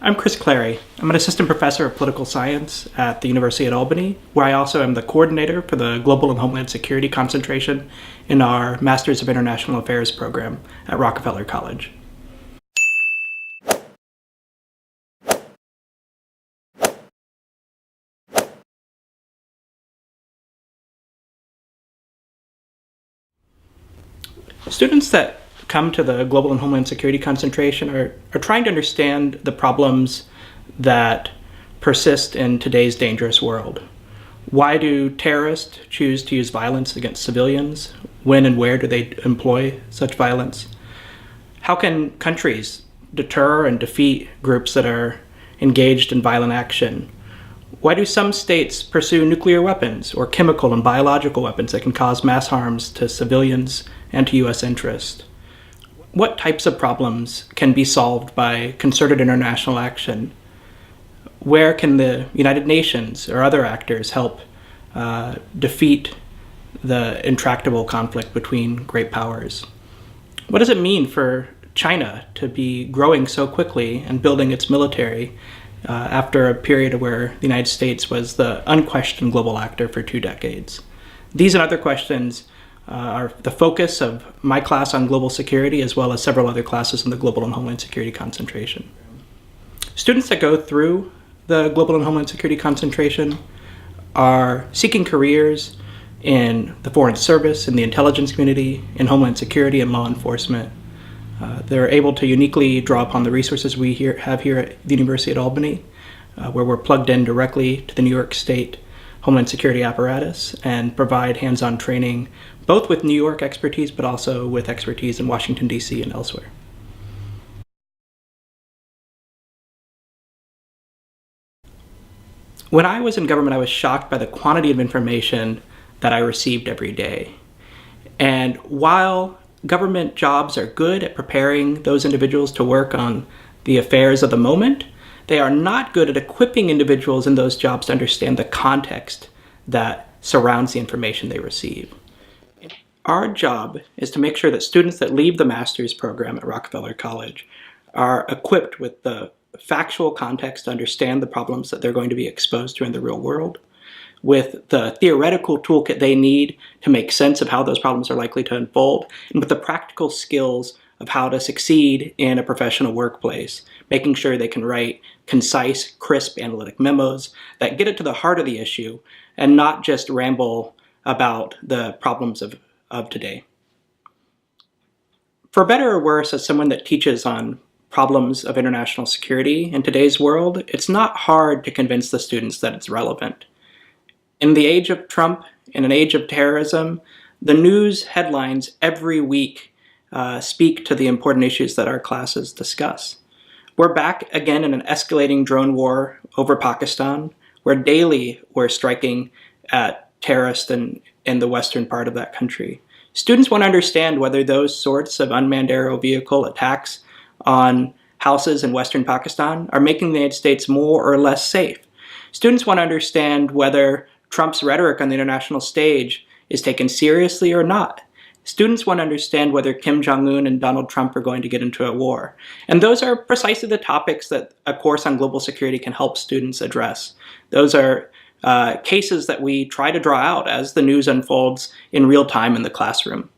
I'm Chris Clary. I'm an assistant professor of political science at the University at Albany, where I also am the coordinator for the Global and Homeland Security concentration in our Masters of International Affairs program at Rockefeller College. Students that come to the Global and Homeland Security concentration are trying to understand the problems that persist in today's dangerous world. Why do terrorists choose to use violence against civilians? When and where do they employ such violence? How can countries deter and defeat groups that are engaged in violent action? Why do some states pursue nuclear weapons or chemical and biological weapons that can cause mass harms to civilians and to U.S. interests? What types of problems can be solved by concerted international action? Where can the United Nations or other actors help defeat the intractable conflict between great powers? What does it mean for China to be growing so quickly and building its military after a period where the United States was the unquestioned global actor for 2 decades? These and other questions are the focus of my class on global security, as well as several other classes in the Global and Homeland Security concentration. Students that go through the Global and Homeland Security concentration are seeking careers in the Foreign Service, in the intelligence community, in Homeland Security, and law enforcement. They're able to uniquely draw upon the resources we have here at the University at Albany, where we're plugged in directly to the New York State Homeland Security apparatus and provide hands-on training, both with New York expertise, but also with expertise in Washington, D.C. and elsewhere. When I was in government, I was shocked by the quantity of information that I received every day. And while government jobs are good at preparing those individuals to work on the affairs of the moment, they are not good at equipping individuals in those jobs to understand the context that surrounds the information they receive. Our job is to make sure that students that leave the master's program at Rockefeller College are equipped with the factual context to understand the problems that they're going to be exposed to in the real world, with the theoretical toolkit they need to make sense of how those problems are likely to unfold, and with the practical skills of how to succeed in a professional workplace, making sure they can write concise, crisp analytic memos that get it to the heart of the issue and not just ramble about the problems of today. For better or worse, as someone that teaches on problems of international security in today's world, it's not hard to convince the students that it's relevant. In the age of Trump, in an age of terrorism, the news headlines every week speak to the important issues that our classes discuss. We're back again in an escalating drone war over Pakistan, where daily we're striking at terrorists in the western part of that country. Students want to understand whether those sorts of unmanned aerial vehicle attacks on houses in western Pakistan are making the United States more or less safe. Students want to understand whether Trump's rhetoric on the international stage is taken seriously or not. Students want to understand whether Kim Jong-un and Donald Trump are going to get into a war. And those are precisely the topics that a course on global security can help students address. Those are cases that we try to draw out as the news unfolds in real time in the classroom.